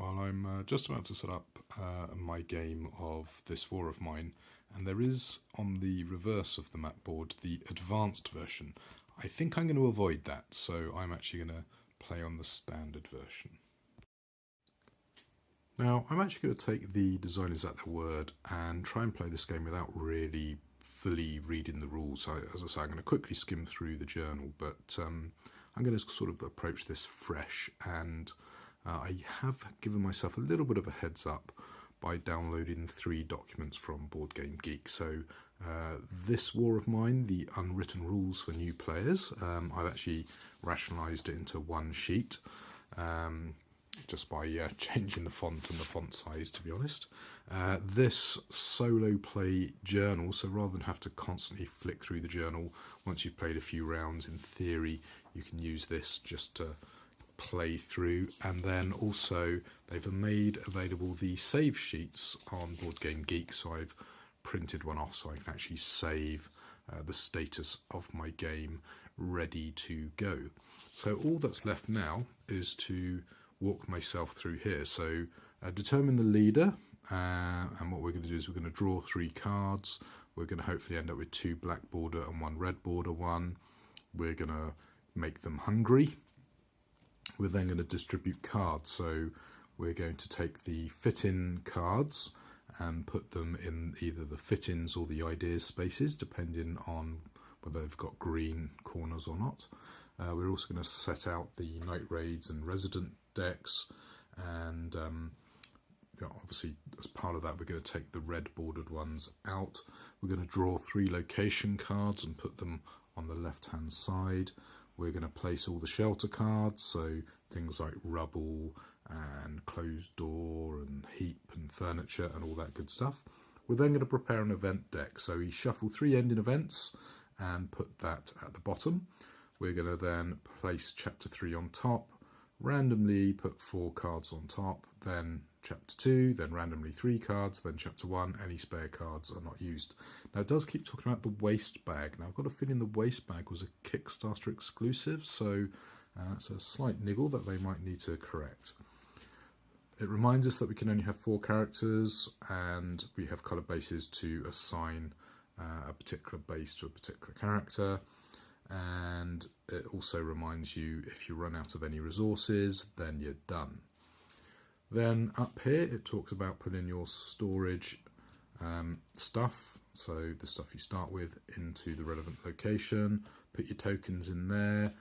Well, I'm just about to set up my game of this war of mine, and there is on the reverse of the map board the advanced version. I think I'm going to avoid that, so I'm actually going to play on the standard version. Now, I'm actually going to take the designers at their word and try and play this game without really fully reading the rules. As I say, I'm going to quickly skim through the journal, but I'm going to sort of approach this fresh, and I have given myself a little bit of a heads up by downloading 3 documents from Board Game Geek. So this war of mine, the unwritten rules for new players, I've actually rationalised it into one sheet, just by changing the font and the font size, to be honest. This solo play journal, so rather than have to constantly flick through the journal, once you've played a few rounds, in theory, you can use this just to play through. And then also they've made available the save sheets on Board Game Geek, so I've printed one off so I can actually save the status of my game ready to go. So all that's left now is to walk myself through here. So determine the leader, and what we're going to do is we're going to draw 3 cards. We're going to hopefully end up with 2 black border and 1 red border one. We're going to make them hungry. We're then going to distribute cards. So we're going to take the fit-in cards and put them in either the fit-ins or the ideas spaces, depending on whether they've got green corners or not. We're also going to set out the night raids and resident decks, and obviously as part of that we're going to take the red bordered ones out. We're going to draw 3 location cards and put them on the left hand side. We're going to place all the shelter cards, so things like rubble and closed door and heap and furniture and all that good stuff. We're then going to prepare an event deck, so we shuffle 3 ending events and put that at the bottom. We're going to then place chapter 3 on top, randomly put 4 cards on top, then chapter 2, then randomly 3 cards, then chapter 1, any spare cards are not used. Now it does keep talking about the waste bag. Now I've got a feeling the waste bag was a Kickstarter exclusive, so it's a slight niggle that they might need to correct. It reminds us that we can only have 4 characters, and we have colour bases to assign a particular base to a particular character. And it also reminds you if you run out of any resources, then you're done. Then up here it talks about putting your storage stuff, so the stuff you start with, into the relevant location. Put your tokens in there.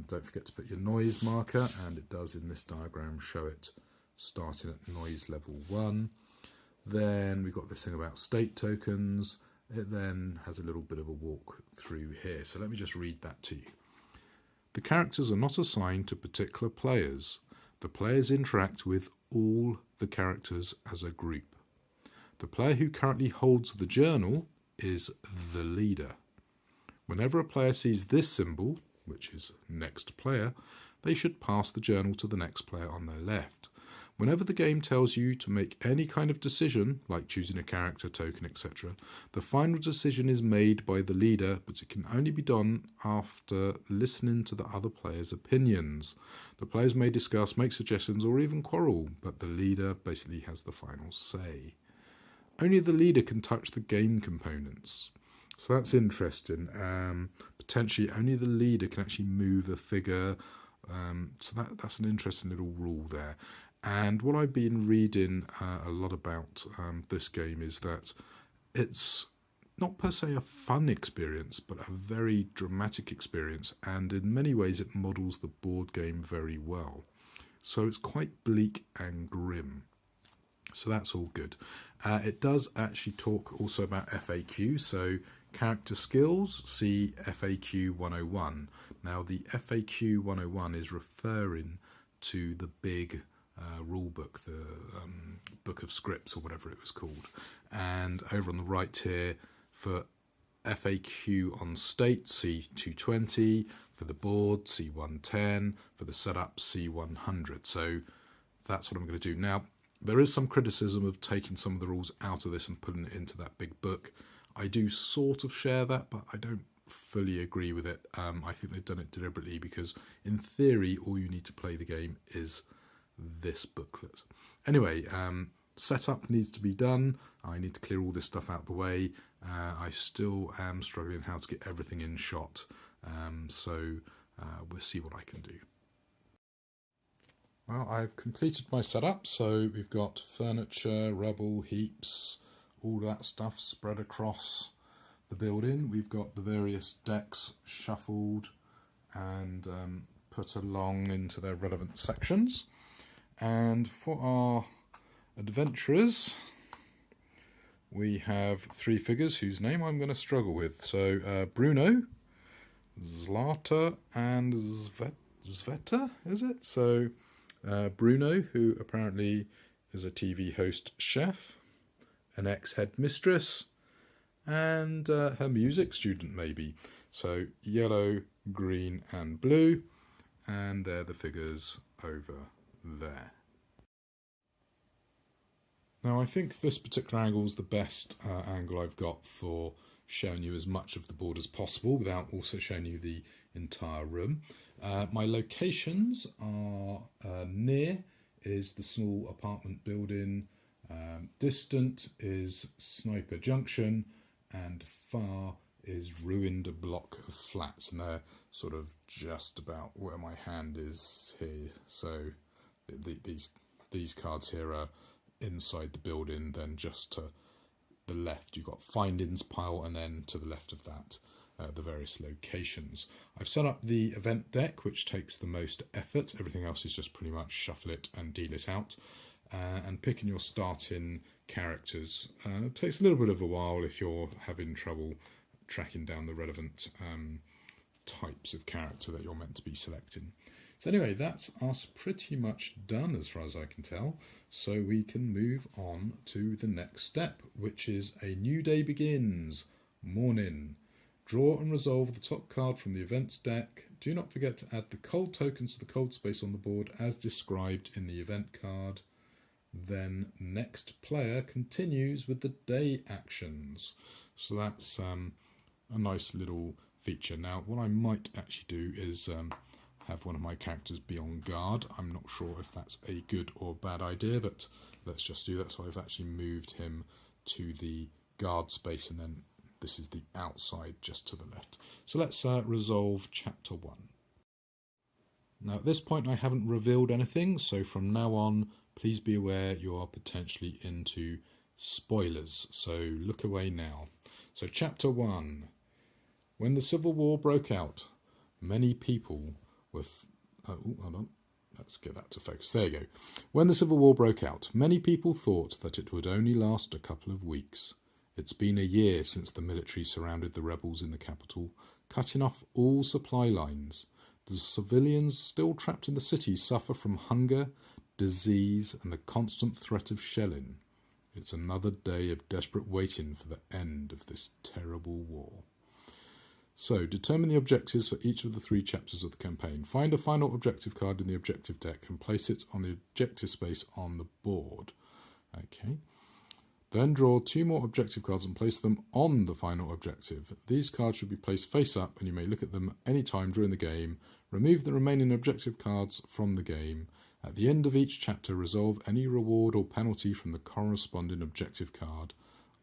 Don't forget to put your noise marker, and it does in this diagram show it starting at noise level 1. Then we've got this thing about state tokens. It then has a little bit of a walk through here. So let me just read that to you. The characters are not assigned to particular players. The players interact with all the characters as a group. The player who currently holds the journal is the leader. Whenever a player sees this symbol, which is next player, they should pass the journal to the next player on their left. Whenever the game tells you to make any kind of decision, like choosing a character, token, etc., the final decision is made by the leader, but it can only be done after listening to the other players' opinions. The players may discuss, make suggestions, or even quarrel, but the leader basically has the final say. Only the leader can touch the game components. So that's interesting. Potentially only the leader can actually move a figure. So that's an interesting little rule there. And what I've been reading a lot about this game is that it's not per se a fun experience, but a very dramatic experience, and in many ways it models the board game very well. So it's quite bleak and grim. So that's all good. It does actually talk also about FAQ, so character skills, see FAQ 101. Now the FAQ 101 is referring to the big rulebook, the book of scripts or whatever it was called. And over on the right here, for FAQ on state, C220, for the board, C110, for the setup, C100. So that's what I'm going to do. Now, there is some criticism of taking some of the rules out of this and putting it into that big book. I do sort of share that, but I don't fully agree with it. I think they've done it deliberately because, in theory, all you need to play the game is this booklet. Anyway, setup needs to be done. I need to clear all this stuff out the way. I still am struggling how to get everything in shot, so we'll see what I can do. Well, I've completed my setup, so we've got furniture, rubble, heaps, all that stuff spread across the building. We've got the various decks shuffled and put along into their relevant sections. And for our adventurers, we have three figures whose name I'm going to struggle with. So Bruno, Zlata and Sveta, is it? So Bruno, who apparently is a TV host chef, an ex-headmistress, and her music student maybe. So yellow, green and blue, and they're the figures over there. Now I think this particular angle is the best angle I've got for showing you as much of the board as possible without also showing you the entire room. My locations are near is the small apartment building, distant is Sniper Junction, and far is ruined block of flats, and they're sort of just about where my hand is here. So these cards here are inside the building, then just to the left you've got findings pile, and then to the left of that the various locations. I've set up the event deck, which takes the most effort. Everything else is just pretty much shuffle it and deal it out. And picking your starting characters takes a little bit of a while if you're having trouble tracking down the relevant types of character that you're meant to be selecting. So anyway, that's us pretty much done as far as I can tell. So we can move on to the next step, which is a new day begins. Morning. Draw and resolve the top card from the events deck. Do not forget to add the cold tokens to the cold space on the board as described in the event card. Then next player continues with the day actions. So that's a nice little feature. Now what I might actually do is have one of my characters be on guard. I'm not sure if that's a good or bad idea, but let's just do that. So I've actually moved him to the guard space, and then this is the outside just to the left. So let's resolve chapter 1. Now at this point I haven't revealed anything, so from now on please be aware you are potentially into spoilers, so look away now. So chapter 1. When the Civil War broke out, many people were... hold on. Let's get that to focus. There you go. When the Civil War broke out, many people thought that it would only last a couple of weeks. It's been a year since the military surrounded the rebels in the capital, cutting off all supply lines. The civilians still trapped in the city suffer from hunger, disease, and the constant threat of shelling. It's another day of desperate waiting for the end of this terrible war. So, determine the objectives for each of the 3 chapters of the campaign. Find a final objective card in the objective deck and place it on the objective space on the board. Okay. Then draw 2 more objective cards and place them on the final objective. These cards should be placed face up, and you may look at them any time during the game. Remove the remaining objective cards from the game. At the end of each chapter, resolve any reward or penalty from the corresponding objective card.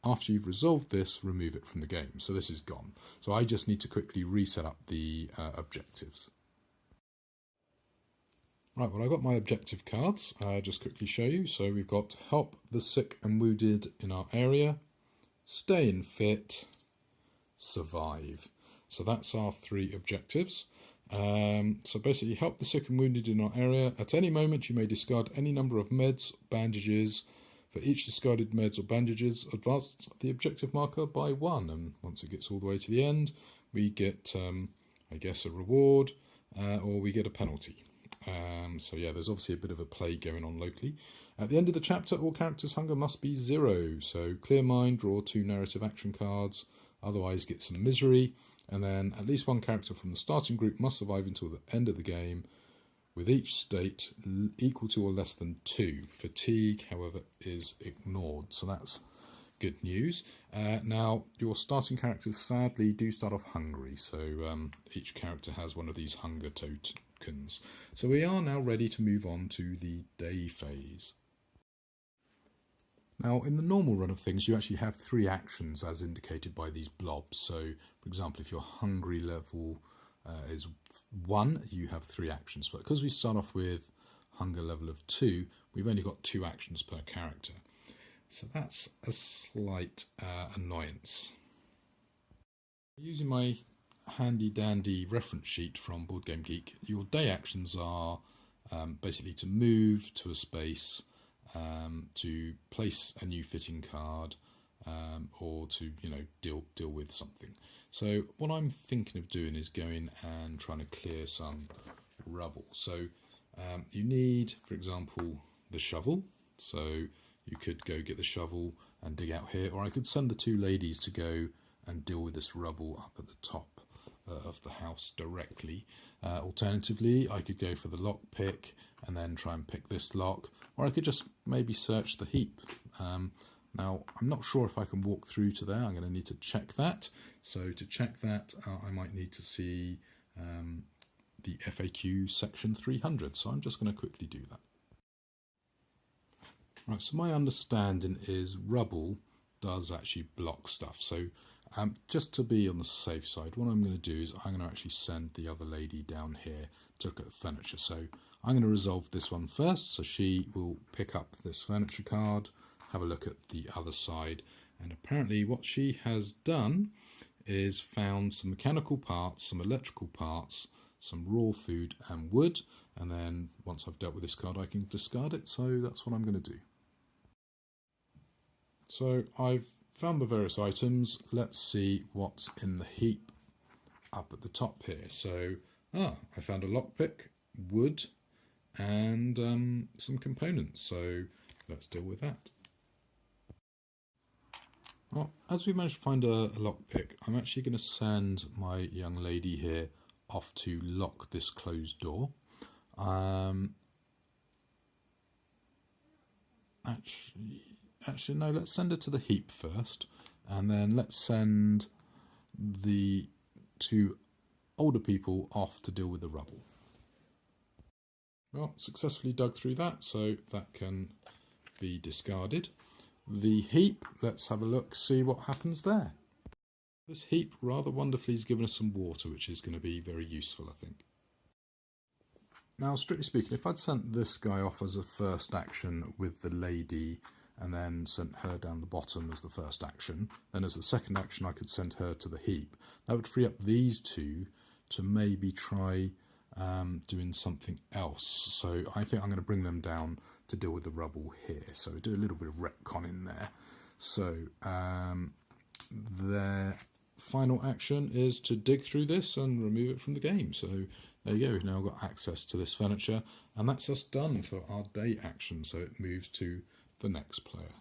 After you've resolved this, remove it from the game. So this is gone. So I just need to quickly reset up the objectives. Right, well, I've got my objective cards. Just quickly show you. So we've got help the sick and wounded in our area, staying fit, survive. So that's our 3 objectives. So basically, help the sick and wounded in our area. At any moment, you may discard any number of meds, bandages. For each discarded meds or bandages, advance the objective marker by 1. And once it gets all the way to the end, we get, I guess, a reward or we get a penalty. So yeah, there's obviously a bit of a play going on locally. At the end of the chapter, all characters' hunger must be 0. So clear mind, draw 2 narrative action cards, otherwise get some misery. And then at least 1 character from the starting group must survive until the end of the game, with each state equal to or less than 2. Fatigue, however, is ignored. So that's good news. Now, your starting characters sadly do start off hungry. So each character has one of these hunger tokens. So we are now ready to move on to the day phase. Now, in the normal run of things, you actually have 3 actions as indicated by these blobs. So, for example, if your hungry level is 1, you have 3 actions. But because we start off with hunger level of 2, we've only got 2 actions per character. So that's a slight annoyance. Using my handy dandy reference sheet from Board Game Geek, your day actions are basically to move to a space, to place a new fitting card, or to deal with something. So what I'm thinking of doing is going and trying to clear some rubble. So you need, for example, the shovel. So you could go get the shovel and dig out here, or I could send the 2 ladies to go and deal with this rubble up at the top of the house directly. Alternatively, I could go for the lock pick and then try and pick this lock, or I could just maybe search the heap. Now, I'm not sure if I can walk through to there. I'm going to need to check that. So to check that, I might need to see the FAQ section 300. So I'm just going to quickly do that. Right, so my understanding is rubble does actually block stuff. So just to be on the safe side, what I'm going to do is I'm going to actually send the other lady down here to look at the furniture. So I'm going to resolve this one first. So she will pick up this furniture card, have a look at the other side. And apparently what she has done is found some mechanical parts, some electrical parts, some raw food and wood. And then once I've dealt with this card, I can discard it. So that's what I'm going to do. So I've found the various items. Let's see what's in the heap up at the top here. So, I found a lockpick, wood, and some components. So let's deal with that. Well, as we managed to find a lockpick, I'm actually going to send my young lady here off to lock this closed door. Actually, no, let's send her to the heap first, and then let's send the 2 older people off to deal with the rubble. Well, successfully dug through that, so that can be discarded. The heap, let's have a look, see what happens there. This heap rather wonderfully has given us some water, which is going to be very useful, I think. Now, strictly speaking, if I'd sent this guy off as a first action with the lady and then sent her down the bottom as the first action, then as the second action I could send her to the heap. That would free up these 2 to maybe try doing something else. So I think I'm going to bring them down to deal with the rubble here. So do a little bit of retcon in there. So their final action is to dig through this and remove it from the game. So there you go, we've now got access to this furniture, and that's us done for our day action. So it moves to the next player.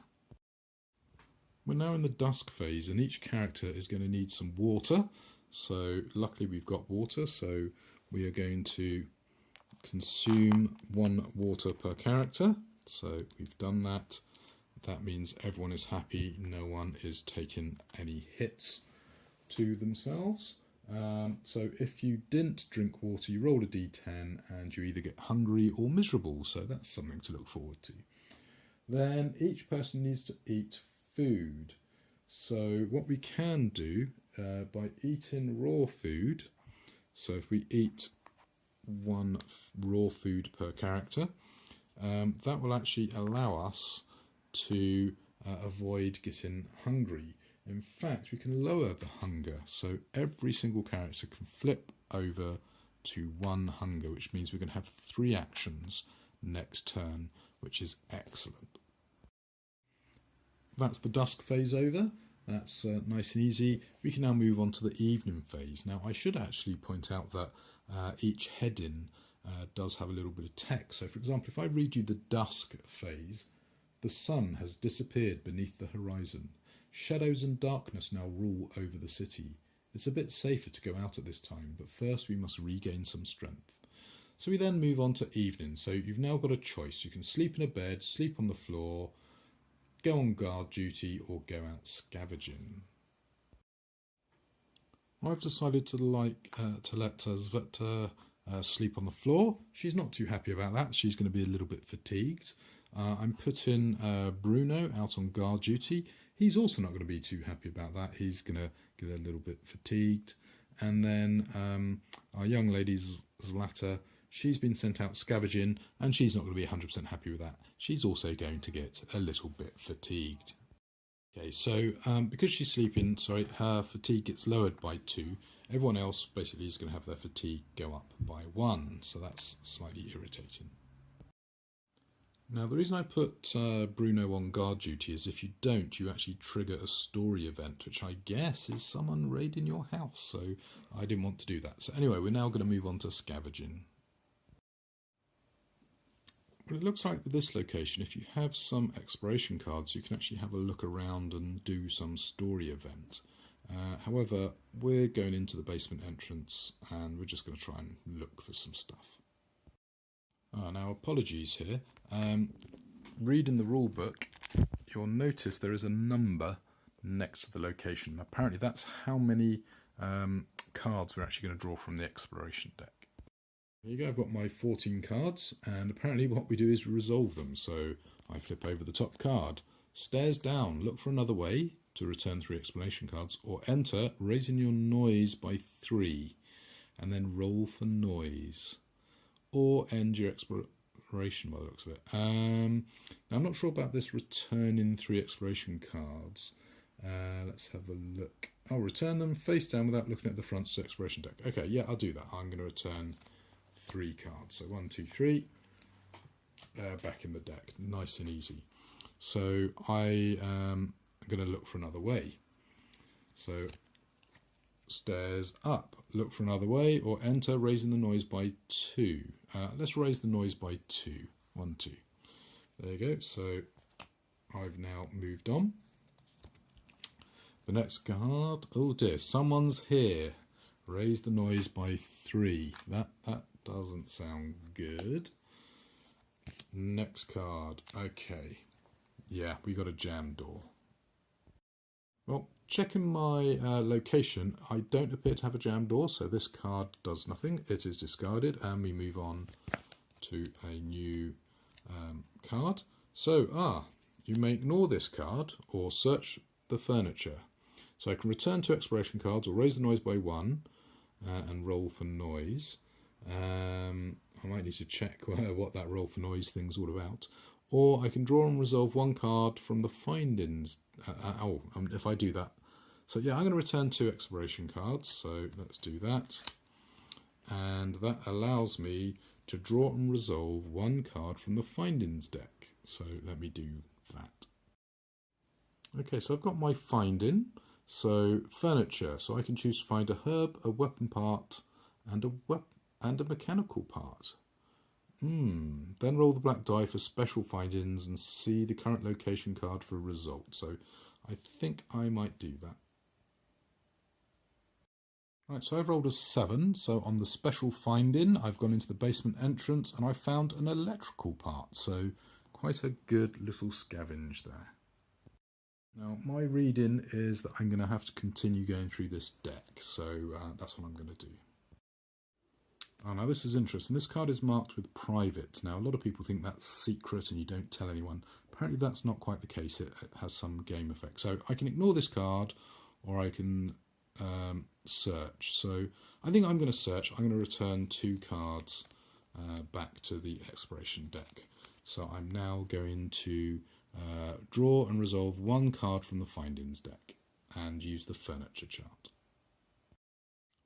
We're now in the dusk phase, and each character is going to need some water. So luckily we've got water, so we are going to consume 1 water per character. So we've done that. That means everyone is happy, no one is taking any hits to themselves. So if you didn't drink water, you roll a d10 and you either get hungry or miserable, so that's something to look forward to. Then each person needs to eat food. So what we can do by eating raw food, so if we eat 1 raw food per character, that will actually allow us to avoid getting hungry. In fact, we can lower the hunger, so every single character can flip over to 1 hunger, which means we're going to have 3 actions next turn, which is excellent. That's the dusk phase over. That's nice and easy. We can now move on to the evening phase. Now, I should actually point out that each heading does have a little bit of text. So, for example, if I read you the dusk phase, the sun has disappeared beneath the horizon. Shadows and darkness now rule over the city. It's a bit safer to go out at this time, but first we must regain some strength. So we then move on to evening. So you've now got a choice. You can sleep in a bed, sleep on the floor, go on guard duty, or go out scavenging. I've decided to let Sveta sleep on the floor. She's not too happy about that. She's going to be a little bit fatigued. I'm putting Bruno out on guard duty. He's also not going to be too happy about that. He's going to get a little bit fatigued. And then our young lady, Zlata, she's been sent out scavenging, and she's not going to be 100% happy with that. She's also going to get a little bit fatigued. Okay, so because she's sleeping, her fatigue gets lowered by 2. Everyone else basically is going to have their fatigue go up by 1, so that's slightly irritating. Now, the reason I put Bruno on guard duty is if you don't, you actually trigger a story event, which I guess is someone raiding your house, so I didn't want to do that. So anyway, we're now going to move on to scavenging. Well, it looks like with this location, if you have some exploration cards, you can actually have a look around and do some story event. However, we're going into the basement entrance and we're just going to try and look for some stuff. Now, apologies here. Reading the rule book, you'll notice there is a number next to the location. Apparently that's how many cards we're actually going to draw from the exploration deck. Here you go, I've got my 14 cards, and apparently what we do is resolve them. So I flip over the top card, stairs down, look for another way to return 3 explanation cards, or enter, raising your noise by 3, and then roll for noise, or end your exploration by the looks of it. Now I'm not sure about this returning 3 exploration cards. Let's have a look. I'll return them face down without looking at the front to exploration deck. Okay, yeah, I'll do that. I'm going to return 3 cards. So 1, 2, 3. Back in the deck. Nice and easy. So I am going to look for another way. So stairs up. Look for another way, or enter, raising the noise by 2. Let's raise the noise by 2. 1, 2. There you go. So I've now moved on. The next card. Oh dear, someone's here. Raise the noise by 3. That doesn't sound good. Next card. Okay. Yeah, we got a jam door. Well, checking my location, I don't appear to have a jam door, so this card does nothing. It is discarded, and we move on to a new card. So, you may ignore this card or search the furniture. So I can return 2 exploration cards or raise the noise by 1 and roll for noise. I might need to check what that roll for noise thing's all about. Or I can draw and resolve 1 card from the findings. If I do that. So yeah, I'm going to return 2 exploration cards. So let's do that. And that allows me to draw and resolve 1 card from the findings deck. So let me do that. Okay, so I've got my finding. So furniture. So I can choose to find a herb, a weapon part, and a mechanical part. Then roll the black die for special findings and see the current location card for a result. So I think I might do that. Right, so I've rolled a 7. So on the special finding, I've gone into the basement entrance and I found an electrical part. So quite a good little scavenge there. Now my reading is that I'm going to have to continue going through this deck. So that's what I'm going to do. Oh, now this is interesting. This card is marked with private. Now a lot of people think that's secret and you don't tell anyone. Apparently that's not quite the case. It has some game effect. So I can ignore this card or I can search. So I think I'm going to search. I'm going to return 2 cards back to the exploration deck. So I'm now going to draw and resolve 1 card from the findings deck and use the furniture chart.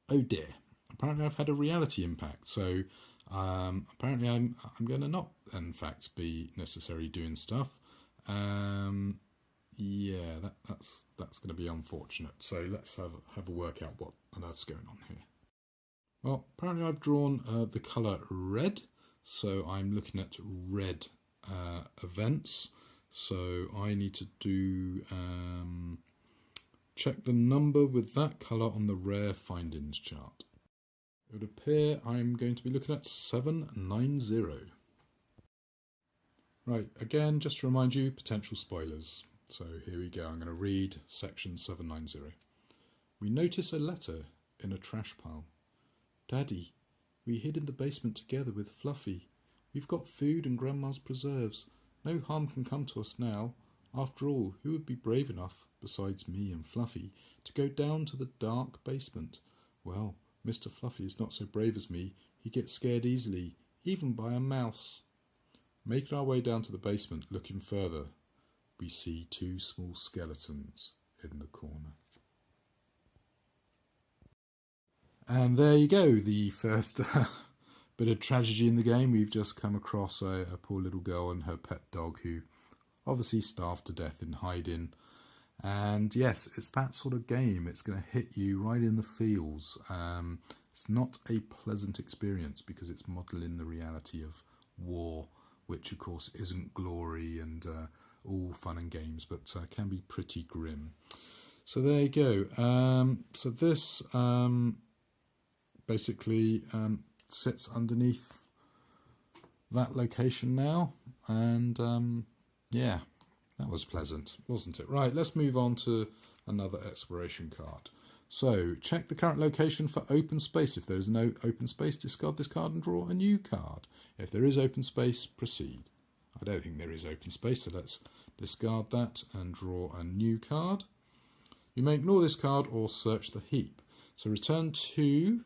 Oh dear. Apparently I've had a reality impact, so apparently I'm going to not, in fact, be necessarily doing stuff. Yeah, that's going to be unfortunate. So let's have a work out what on earth's going on here. Well, apparently I've drawn the colour red, so I'm looking at red events. So I need to do check the number with that colour on the rare findings chart. It would appear I'm going to be looking at 790. Right, again, just to remind you, potential spoilers. So here we go, I'm going to read section 790. We notice a letter in a trash pile. Daddy, We hid in the basement together with Fluffy. We've got food and Grandma's preserves. No harm can come to us now. After all, who would be brave enough, besides me and Fluffy, to go down to the dark basement? Well, Mr. Fluffy is not so brave as me. He gets scared easily, even by a mouse. Making our way down to the basement, looking further, we see two small skeletons in the corner. And there you go, the first bit of tragedy in the game. We've just come across a poor little girl and her pet dog who obviously starved to death in hiding. And yes, it's that sort of game. It's going to hit you right in the feels. It's not a pleasant experience because it's modelling the reality of war, which of course isn't glory and all fun and games, but can be pretty grim. So there you go. So this basically sits underneath that location now, and yeah, that was pleasant, wasn't it? Right, let's move on to another exploration card. So check the current location for open space. If there is no open space, discard this card and draw a new card. If there is open space, proceed. I don't think there is open space, so let's discard that and draw a new card. You may ignore this card or search the heap. So return to...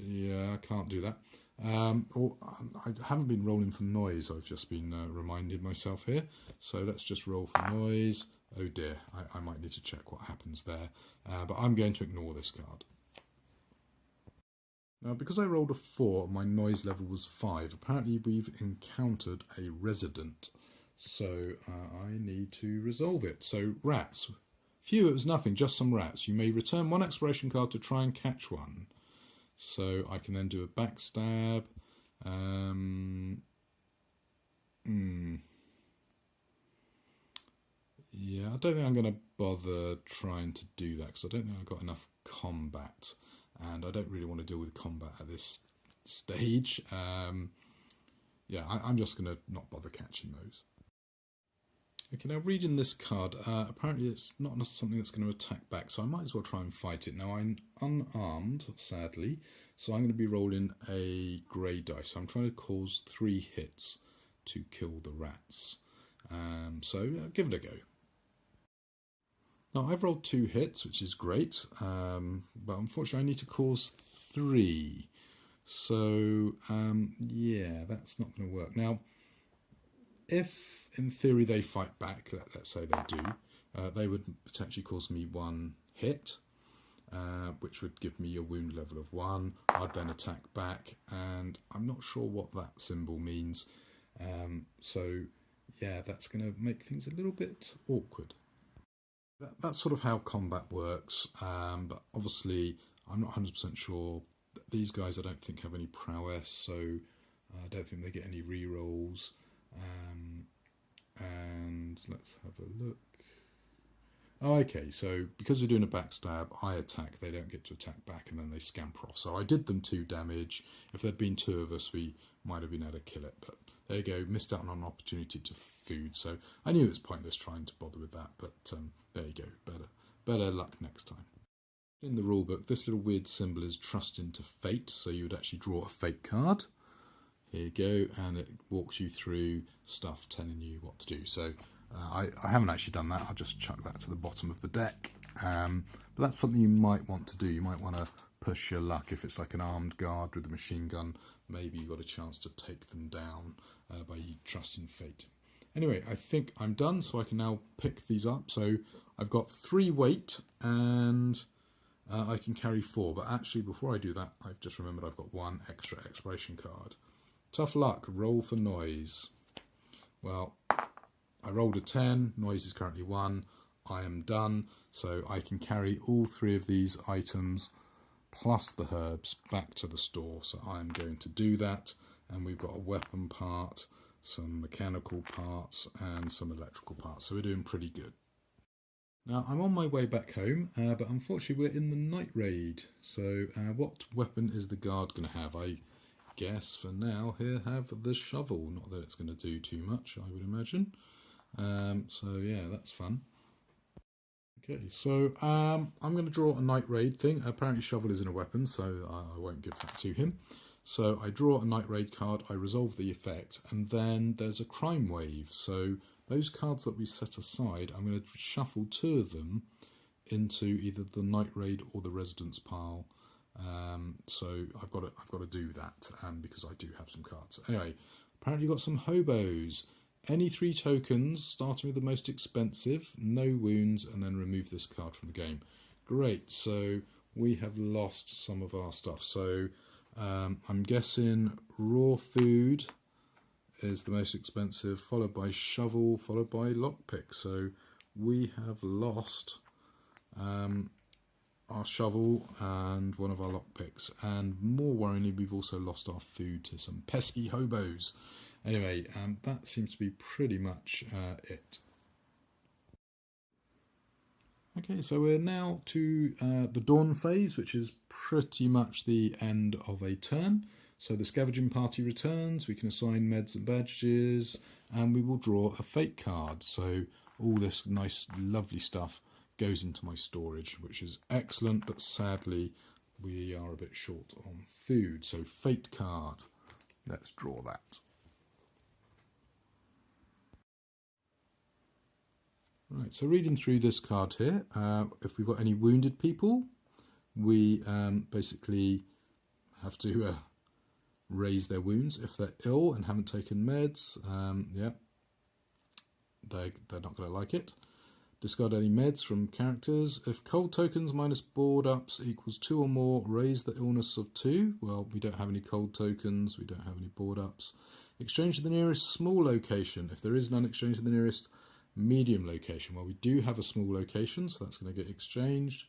yeah, I can't do that. I haven't been rolling for noise, I've just been reminding myself here. So let's just roll for noise. Oh dear, I might need to check what happens there. But I'm going to ignore this card. Now, because I rolled a 4, my noise level was 5. Apparently we've encountered a resident. So I need to resolve it. So rats. Phew, it was nothing, just some rats. You may return one exploration card to try and catch one. So I can then do a backstab. Yeah, I don't think I'm going to bother trying to do that because I don't think I've got enough combat. And I don't really want to deal with combat at this stage. Yeah, I'm just going to not bother catching those. Okay, now reading this card, apparently it's not something that's going to attack back, so I might as well try and fight it. Now I'm unarmed, sadly, so I'm going to be rolling a grey dice. So I'm trying to cause 3 hits to kill the rats. So give it a go. Now I've rolled 2 hits, which is great, but unfortunately I need to cause 3. So yeah, that's not going to work. Now, if in theory they fight back, let's say they do, they would potentially cause me 1 hit, which would give me a wound level of 1. I'd then attack back, and I'm not sure what that symbol means. So yeah, that's going to make things a little bit awkward. That's sort of how combat works, but obviously I'm not 100% sure. These guys I don't think have any prowess, so I don't think they get any rerolls. And let's have a look. Oh, okay, so because we're doing a backstab, I attack, they don't get to attack back, and then they scamper off. So I did them 2 damage. If there'd been 2 of us, we might have been able to kill it, but there you go, missed out on an opportunity to food. So I knew it was pointless trying to bother with that, but there you go, better luck next time. In the rulebook, this little weird symbol is trust into fate, so you would actually draw a fate card. Here you go, and it walks you through stuff telling you what to do. So I haven't actually done that, I'll just chuck that to the bottom of the deck. But that's something you might want to do. You might want to push your luck. If it's like an armed guard with a machine gun, maybe you've got a chance to take them down by trusting fate. Anyway, I think I'm done, so I can now pick these up. So I've got 3 weight, and I can carry 4. But actually, before I do that, I've just remembered I've got 1 extra exploration card. Tough luck, roll for noise. Well, I rolled a 10, noise is currently 1. I am done, so I can carry all 3 of these items plus the herbs back to the store. So I'm going to do that, and we've got a weapon part, some mechanical parts, and some electrical parts. So we're doing pretty good. Now I'm on my way back home, but unfortunately we're in the night raid. So what weapon is the guard going to have? I guess for now he'll have the shovel. Not that it's going to do too much, I would imagine. So yeah, that's fun. Okay, so I'm going to draw a night raid thing. Apparently shovel isn't a weapon, so I won't give that to him. So I draw a night raid card, I resolve the effect, and then there's a crime wave. So those cards that we set aside, I'm going to shuffle 2 of them into either the night raid or the residence pile. So I've got to do that because I do have some cards. Anyway, apparently you've got some hobos. Any 3 tokens, starting with the most expensive, no wounds, and then remove this card from the game. Great, so we have lost some of our stuff. So I'm guessing raw food is the most expensive, followed by shovel, followed by lockpick. So we have lost our shovel and one of our lockpicks. And more worryingly, we've also lost our food to some pesky hobos. Anyway, that seems to be pretty much it. Okay, so we're now to the dawn phase, which is pretty much the end of a turn. So the scavenging party returns, we can assign meds and badges, and we will draw a fate card. So all this nice, lovely stuff goes into my storage, which is excellent, but sadly we are a bit short on food. So fate card, let's draw that. Right, so reading through this card here, if we've got any wounded people, we basically have to raise their wounds. If they're ill and haven't taken meds, yeah, they're not going to like it. Discard any meds from characters. If cold tokens minus board ups equals 2 or more, raise the illness of 2. Well, we don't have any cold tokens, we don't have any board ups. Exchange to the nearest small location. If there is none, exchange to the nearest medium location. Well, we do have a small location, so that's going to get exchanged.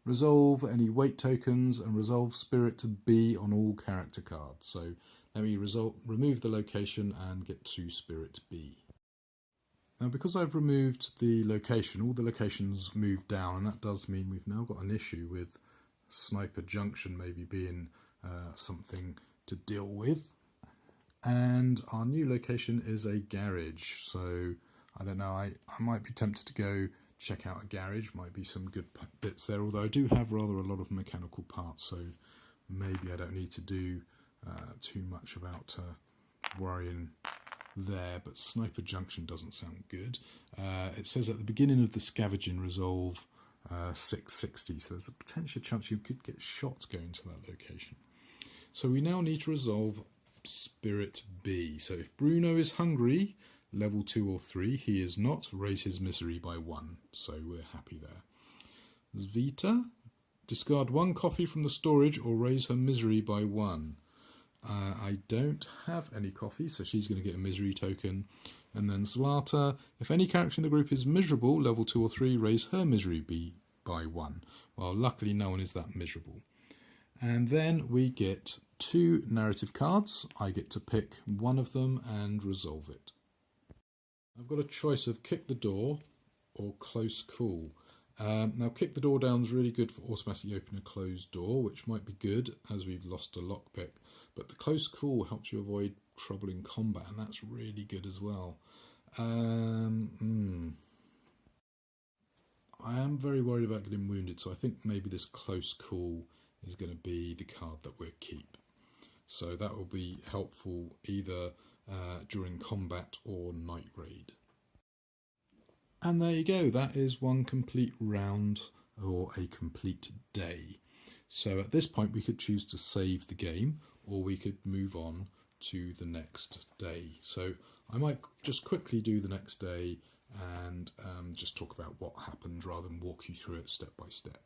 Resolve any weight tokens and resolve spirit to B on all character cards. So let me remove the location and get to spirit B. Now, because I've removed the location, all the locations moved down, and that does mean we've now got an issue with Sniper Junction maybe being something to deal with. And our new location is a garage, so I don't know, I might be tempted to go check out a garage, might be some good bits there, although I do have rather a lot of mechanical parts, so maybe I don't need to do too much about worrying there, but Sniper Junction doesn't sound good. It says at the beginning of the scavenging resolve 660, so there's a potential chance you could get shot going to that location. So we now need to resolve Spirit B. So if Bruno is hungry, level 2 or 3, he is not, raise his misery by 1, so we're happy there. Zvita, discard 1 coffee from the storage or raise her misery by 1. I don't have any coffee, so she's going to get a misery token. And then Zlata, if any character in the group is miserable, level 2 or 3, raise her misery by 1. Well, luckily no one is that miserable. And then we get 2 narrative cards. I get to pick one of them and resolve it. I've got a choice of kick the door or close call. Now kick the door down is really good for automatically opening a closed door, which might be good as we've lost a lockpick. But the close call helps you avoid trouble in combat, and that's really good as well. I am very worried about getting wounded, so I think maybe this close call is going to be the card that we'll keep. So that will be helpful either during combat or night raid. And there you go, that is one complete round or a complete day. So at this point we could choose to save the game, or we could move on to the next day. So I might just quickly do the next day and just talk about what happened rather than walk you through it step by step.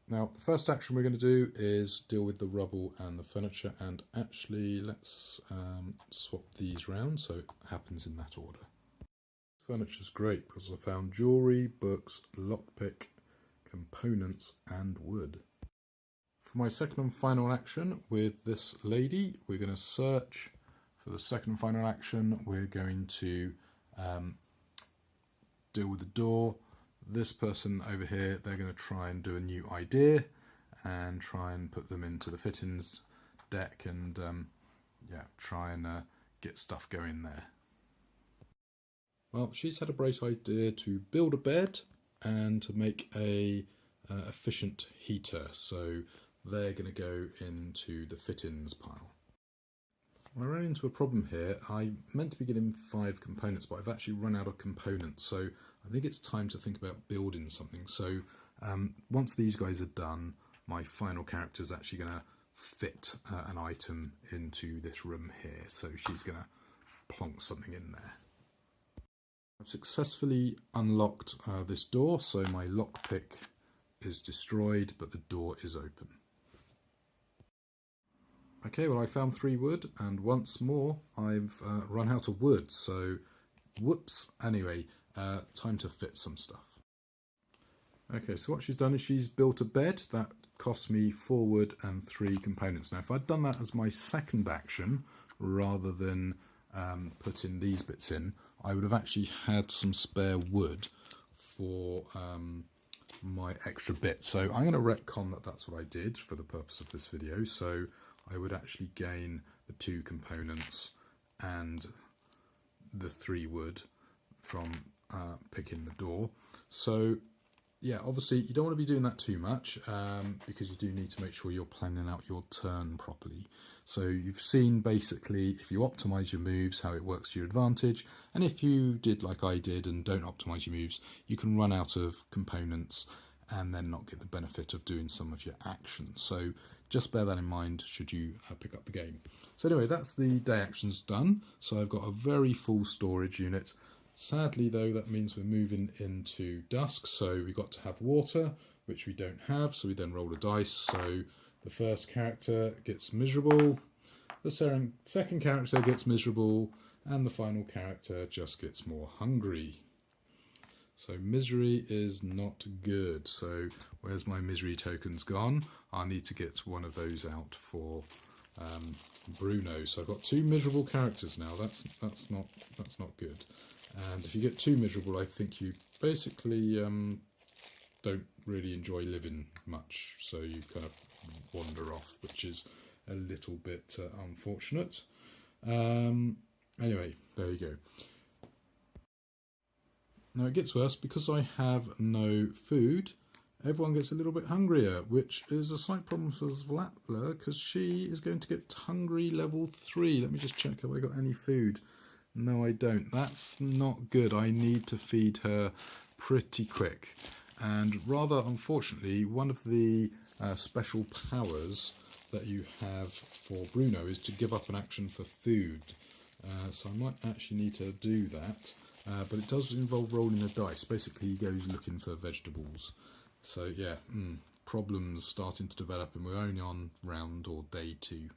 Now, the first action we're going to do is deal with the rubble and the furniture, and actually let's swap these round so it happens in that order. Furniture's great because I found jewellery, books, lockpick, components and wood. For my second and final action with this lady, we're going to search. For the second and final action, we're going to deal with the door. This person over here, they're going to try and do a new idea and try and put them into the fittings deck and yeah, try and get stuff going there. Well, she's had a great idea to build a bed and to make a efficient heater. So they're going to go into the fit-ins pile. I ran into a problem here. I meant to be getting 5 components, but I've actually run out of components. So I think it's time to think about building something. So once these guys are done, my final character is actually going to fit an item into this room here. So she's going to plonk something in there. I've successfully unlocked this door, so my lockpick is destroyed, but the door is open. Okay, well I found 3 wood, and once more I've run out of wood, so whoops. Anyway, time to fit some stuff. Okay, so what she's done is she's built a bed that cost me 4 wood and 3 components. Now if I'd done that as my second action, rather than putting these bits in, I would have actually had some spare wood for my extra bit. So I'm going to retcon that that's what I did for the purpose of this video. So I would actually gain the 2 components and the 3 wood from picking the door. So yeah, obviously you don't want to be doing that too much because you do need to make sure you're planning out your turn properly. So you've seen basically if you optimize your moves how it works to your advantage, and if you did like I did and don't optimize your moves, you can run out of components and then not get the benefit of doing some of your actions. So just bear that in mind should you pick up the game. So anyway, that's the day actions done. So I've got a very full storage unit. Sadly though, that means we're moving into dusk, so we've got to have water, which we don't have, so we then roll a dice. So the first character gets miserable, the second character gets miserable, and the final character just gets more hungry. So misery is not good. So where's my misery tokens gone? I need to get one of those out for Bruno. So I've got 2 miserable characters now. That's not good. And if you get too miserable, I think you basically don't really enjoy living much. So you kind of wander off, which is a little bit unfortunate. Anyway, there you go. Now it gets worse because I have no food. Everyone gets a little bit hungrier, which is a slight problem for Zlatla because she is going to get hungry level 3. Let me just check, have I got any food? No, I don't. That's not good. I need to feed her pretty quick. And rather unfortunately, one of the special powers that you have for Bruno is to give up an action for food. So I might actually need to do that. But it does involve rolling a dice. Basically, he goes looking for vegetables. So yeah, problems starting to develop, and we're only on round or day 2.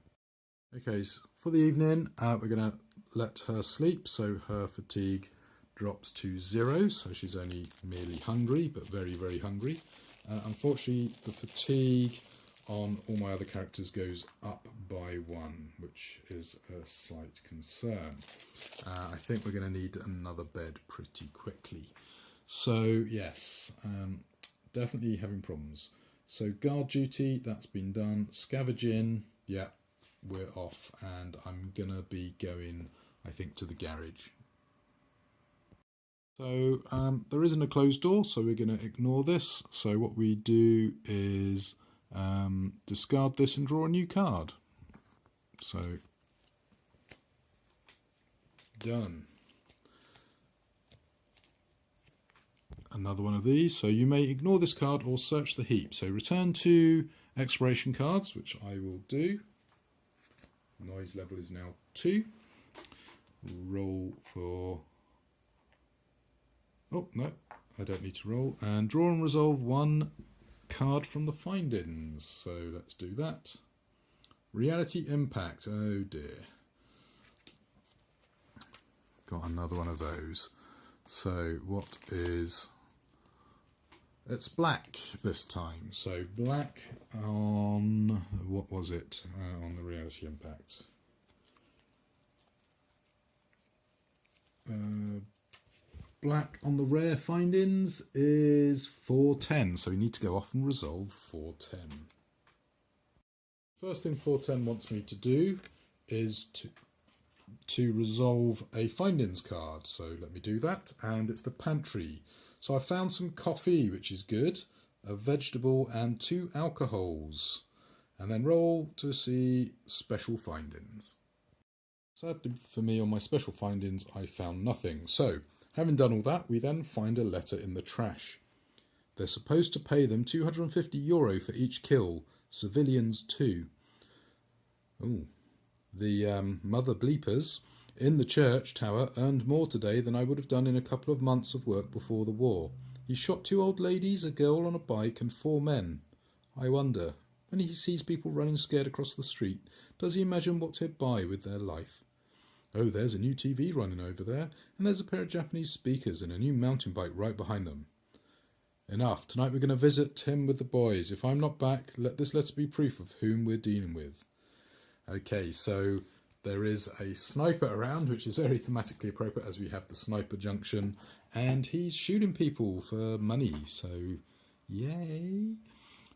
Okay, so for the evening, we're going to let her sleep, so her fatigue drops to 0, so she's only merely hungry, but very, very hungry. Unfortunately, the fatigue on all my other characters goes up by 1, which is a slight concern. I think we're going to need another bed pretty quickly. So yes, definitely having problems. So guard duty, that's been done. Scavenging, yeah, we're off, and I'm going to be going, I think, to the garage. So there isn't a closed door, so we're going to ignore this. So what we do is discard this and draw a new card. So done. Another one of these. So you may ignore this card or search the heap. So return to exploration cards, which I will do. Noise level is now 2. Roll for... Oh, no, I don't need to roll. And draw and resolve 1 card from the findings. So let's do that. Reality impact. Oh dear. Got another one of those. So what is... It's black this time. So black on... What was it on the reality impact? Black on the rare findings is 410. So we need to go off and resolve 410. First thing 410 wants me to do is to resolve a findings card. So let me do that. And it's the pantry. So I found some coffee, which is good, a vegetable and 2 alcohols. And then roll to see special findings. Sadly for me, on my special findings, I found nothing. So, having done all that, we then find a letter in the trash. They're supposed to pay them €250 for each kill, civilians too. Ooh. The mother bleepers in the church tower earned more today than I would have done in a couple of months of work before the war. He shot 2 old ladies, a girl on a bike and 4 men. I wonder, when he sees people running scared across the street, does he imagine what he'd buy with their life? Oh, there's a new TV running over there, and there's a pair of Japanese speakers and a new mountain bike right behind them. Enough. Tonight we're going to visit Tim with the boys. If I'm not back, let this letter be proof of whom we're dealing with. Okay, so there is a sniper around, which is very thematically appropriate as we have the sniper junction, and he's shooting people for money, so yay.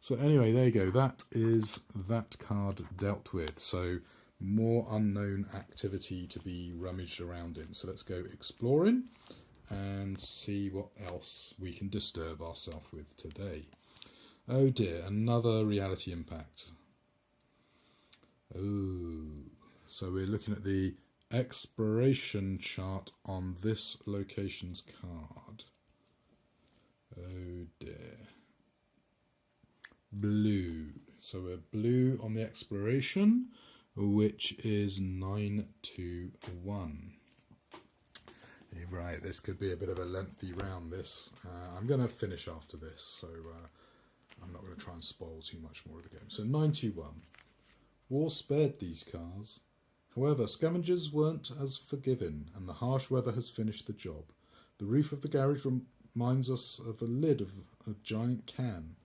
So anyway, there you go. That is that card dealt with. So more unknown activity to be rummaged around in. So let's go exploring and see what else we can disturb ourselves with today. Oh dear, another reality impact. Oh, so we're looking at the exploration chart on this location's card. Oh dear. Blue. So we're blue on the exploration, which is 921. Right, this could be a bit of a lengthy round, this. I'm going to finish after this, so I'm not going to try and spoil too much more of the game. So 921. War spared these cars. However, scavengers weren't as forgiving, and the harsh weather has finished the job. The roof of the garage reminds us of a lid of a giant can.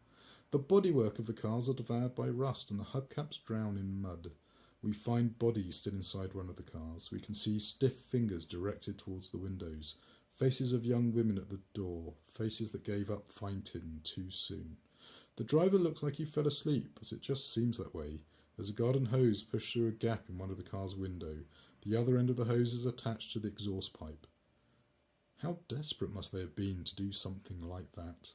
The bodywork of the cars are devoured by rust, and the hubcaps drown in mud. We find bodies still inside one of the cars. We can see stiff fingers directed towards the windows, faces of young women at the door, faces that gave up fighting too soon. The driver looks like he fell asleep, but it just seems that way. There's a garden hose pushed through a gap in one of the car's window. The other end of the hose is attached to the exhaust pipe. How desperate must they have been to do something like that?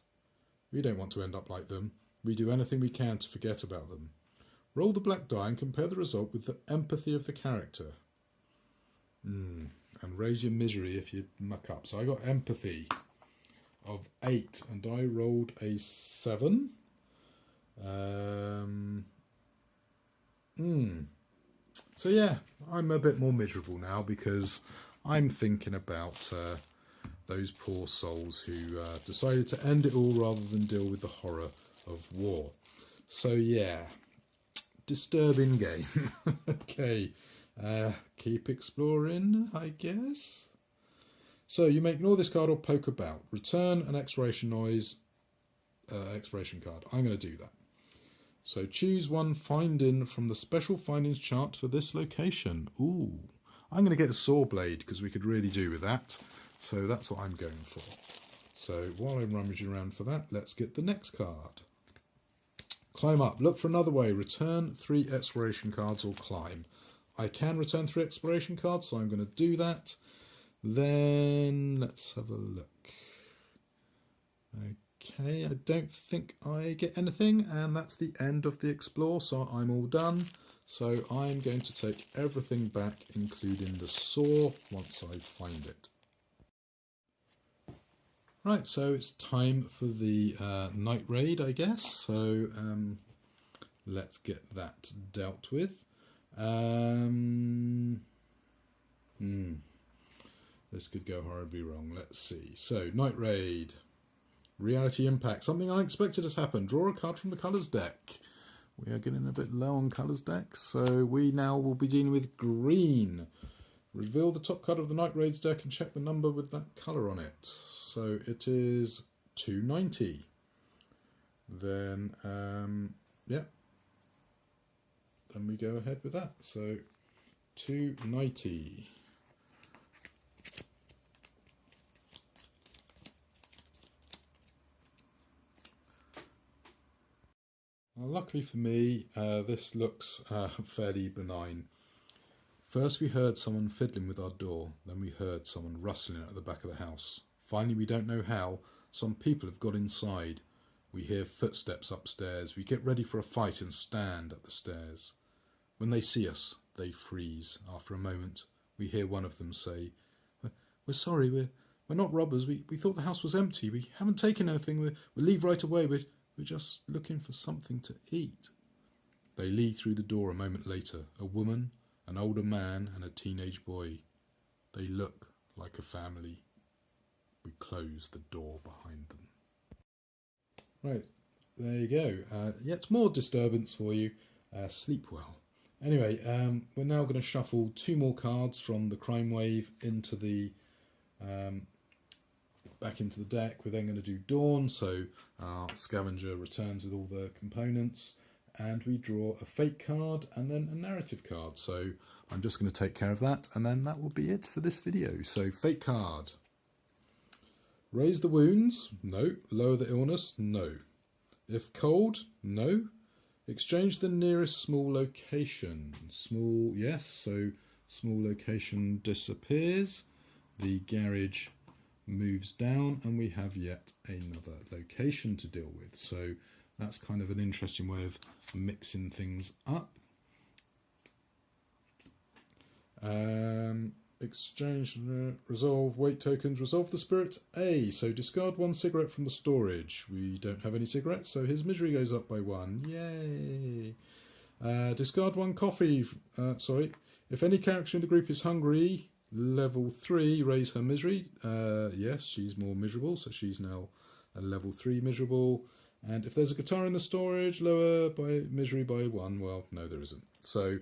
We don't want to end up like them. We do anything we can to forget about them. Roll the black die and compare the result with the empathy of the character. And raise your misery if you muck up. So I got empathy of 8 and I rolled a 7. So yeah, I'm a bit more miserable now because I'm thinking about those poor souls who decided to end it all rather than deal with the horror of war. So yeah, disturbing game. Okay, keep exploring, I guess. So you may ignore this card or poke about. Return an exploration card. I'm going to do that. So choose one finding from the special findings chart for this location. Ooh, I'm going to get a saw blade because we could really do with that. So that's what I'm going for. So while I'm rummaging around for that, let's get the next card. Climb up. Look for another way. Return 3 exploration cards or climb. I can return 3 exploration cards, so I'm going to do that. Then let's have a look. Okay, I don't think I get anything, and that's the end of the explore, so I'm all done. So I'm going to take everything back, including the saw, once I find it. Right, so it's time for the night raid, I guess. So let's get that dealt with. This could go horribly wrong. Let's see. So, night raid. Reality impact. Something unexpected has happened. Draw a card from the colours deck. We are getting a bit low on colours deck, so we now will be dealing with green. Reveal the top card of the night raid's deck and check the number with that colour on it. So it is 290. Then, yeah. Then we go ahead with that. So 290. Well, luckily for me, this looks fairly benign. First we heard someone fiddling with our door, then we heard someone rustling at the back of the house. Finally, we don't know how, Some people have got inside. We hear footsteps upstairs. We get ready for a fight and stand at the stairs. When they see us, they freeze. After a moment, we hear one of them say, "We're sorry, we're not robbers. We thought the house was empty. We haven't taken anything. We'll leave right away. We're just looking for something to eat." They leave through the door a moment later. A woman, an older man, and a teenage boy. They look like a family. We close the door behind them. Right, there you go. Yet more disturbance for you. Sleep well. Anyway, we're now going to shuffle 2 more cards from the crime wave into the back into the deck. We're then going to do Dawn, so our scavenger returns with all the components, and we draw a fate card and then a narrative card. So I'm just going to take care of that, and then that will be it for this video. So fate card. Raise the wounds? No. Lower the illness? No. If cold? No. Exchange the nearest small location. Small, yes, so small location disappears. The garage moves down, and we have yet another location to deal with. So that's kind of an interesting way of mixing things up. Exchange, resolve, weight tokens, resolve the spirit A. So discard 1 cigarette from the storage. We don't have any cigarettes, so his misery goes up by 1. Yay! Discard 1 coffee. If any character in the group is hungry, level 3, raise her misery. Yes, she's more miserable, so she's now a level 3 miserable. And if there's a guitar in the storage, lower by misery by 1. Well, no, there isn't. So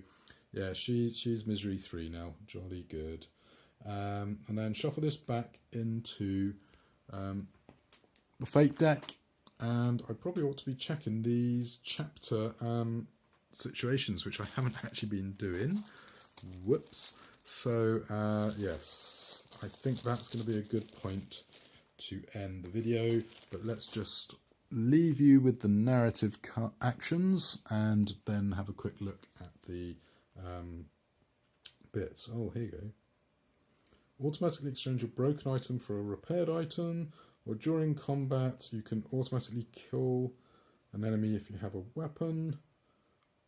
yeah, she's misery 3 now. Jolly good. And then shuffle this back into the fate deck. And I probably ought to be checking these chapter situations, which I haven't actually been doing. Whoops. So yes, I think that's going to be a good point to end the video. But let's just leave you with the narrative actions and then have a quick look at the bits. Oh, here you go. Automatically exchange a broken item for a repaired item, or during combat you can automatically kill an enemy if you have a weapon.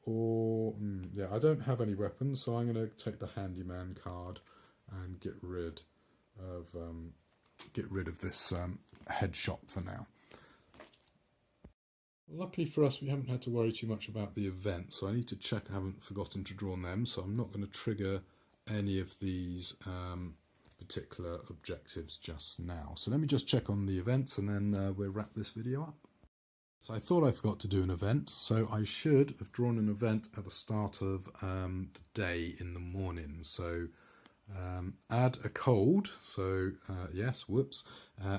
Or yeah, I don't have any weapons, so I'm going to take the handyman card and get rid of this headshot for now. Luckily for us, we haven't had to worry too much about the event, so I need to check I haven't forgotten to draw them, so I'm not going to trigger any of these particular objectives just now. So let me just check on the events, and then we'll wrap this video up. So I thought I forgot to do an event, so I should have drawn an event at the start of the day in the morning. So add a cold, so yes, whoops,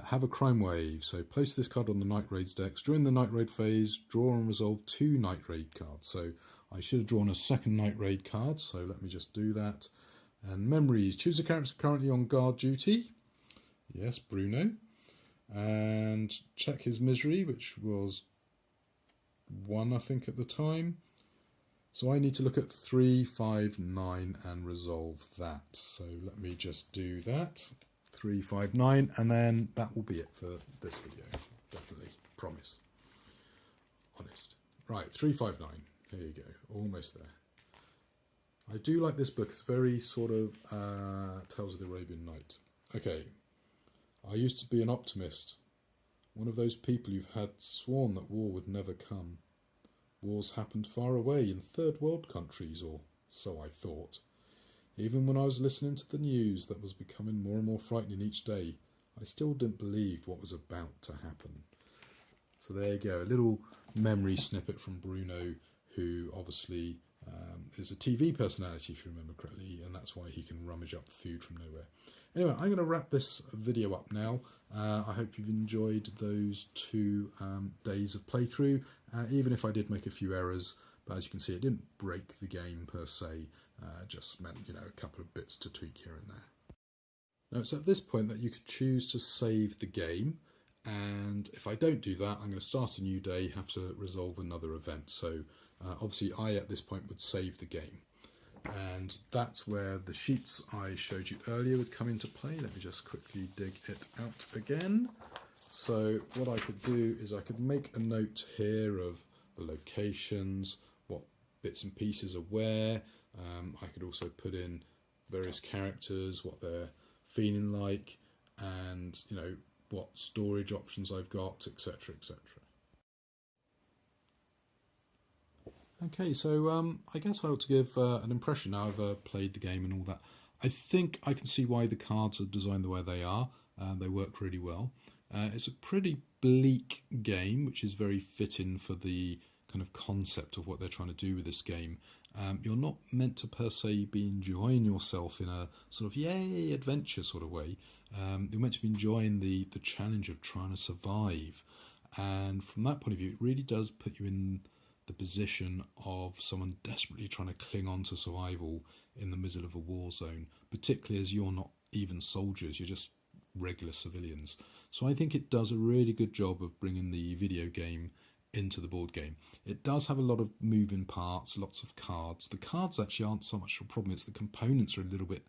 have a crime wave, so place this card on the night raids decks. During the night raid phase, draw and resolve 2 night raid cards. So I should have drawn a second night raid card, so let me just do that. And memories, choose a character currently on guard duty. Yes, Bruno. And check his misery, which was 1, I think, at the time. So I need to look at 3, 5, 9 and resolve that. So let me just do that. 3, 5, 9, and then that will be it for this video. Definitely, promise. Honest. Right, 3, 5, 9. Here you go, almost there. I do like this book. It's very sort of Tales of the Arabian Night. Okay, I used to be an optimist. One of those people who've had sworn that war would never come. Wars happened far away in third world countries, or so I thought. Even when I was listening to the news that was becoming more and more frightening each day, I still didn't believe what was about to happen. So there you go, a little memory snippet from Bruno, who obviously is a TV personality, if you remember correctly, and that's why he can rummage up food from nowhere. Anyway, I'm going to wrap this video up now. I hope you've enjoyed those 2 days of playthrough, even if I did make a few errors, but as you can see, it didn't break the game per se, just meant, you know, a couple of bits to tweak here and there. Now, it's at this point that you could choose to save the game, and if I don't do that, I'm going to start a new day, have to resolve another event. So obviously I at this point would save the game, and that's where the sheets I showed you earlier would come into play. Let me just quickly dig it out again. So what I could do is I could make a note here of the locations, what bits and pieces are where. I could also put in various characters, what they're feeling like, and what storage options I've got, etc., etc. Okay, so I guess I ought to give an impression now I've played the game and all that. I think I can see why the cards are designed the way they are. They work really well. It's a pretty bleak game, which is very fitting for the kind of concept of what they're trying to do with this game. You're not meant to per se be enjoying yourself in a sort of yay adventure sort of way. You're meant to be enjoying the challenge of trying to survive. And from that point of view, it really does put you in the position of someone desperately trying to cling on to survival in the middle of a war zone, particularly as you're not even soldiers, you're just regular civilians. So I think it does a really good job of bringing the video game into the board game. It does have a lot of moving parts, lots of cards. The cards actually aren't so much a problem, it's the components are a little bit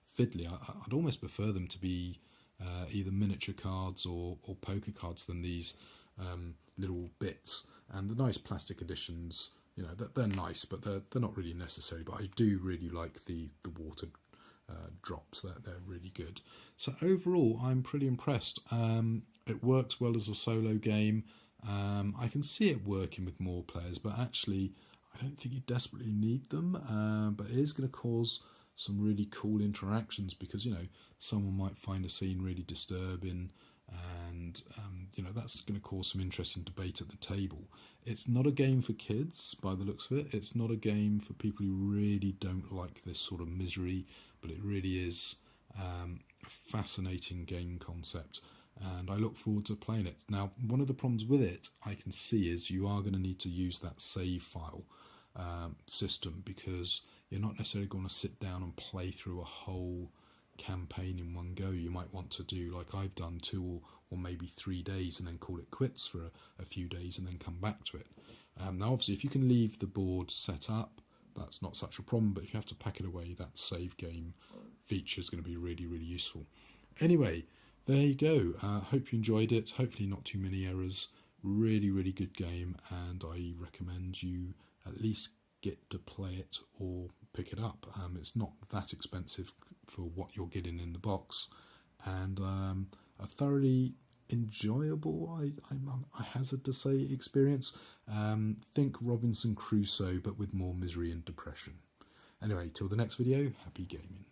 fiddly. I'd almost prefer them to be either miniature cards or poker cards than these little bits. And the nice plastic editions, they're nice, but they're not really necessary. But I do really like the water drops. They're really good. So overall, I'm pretty impressed. It works well as a solo game. I can see it working with more players, but actually, I don't think you desperately need them. But it is going to cause some really cool interactions because someone might find a scene really disturbing. And that's going to cause some interesting debate at the table. It's not a game for kids by the looks of it. It's not a game for people who really don't like this sort of misery, but it really is a fascinating game concept, and I look forward to playing it. Now, one of the problems with it I can see is you are going to need to use that save file system, because you're not necessarily going to sit down and play through a whole campaign in one go. You might want to do like I've done 2 or maybe 3 days and then call it quits for a few days and then come back to it. Now obviously if you can leave the board set up, that's not such a problem, but if you have to pack it away, that save game feature is going to be really, really useful. Anyway, there you go. Hope you enjoyed it. Hopefully not too many errors. Really, really good game, and I recommend you at least get to play it or pick it up. It's not that expensive for what you're getting in the box, and a thoroughly enjoyable, I hazard to say, experience. Think Robinson Crusoe, but with more misery and depression. Anyway, till the next video, happy gaming.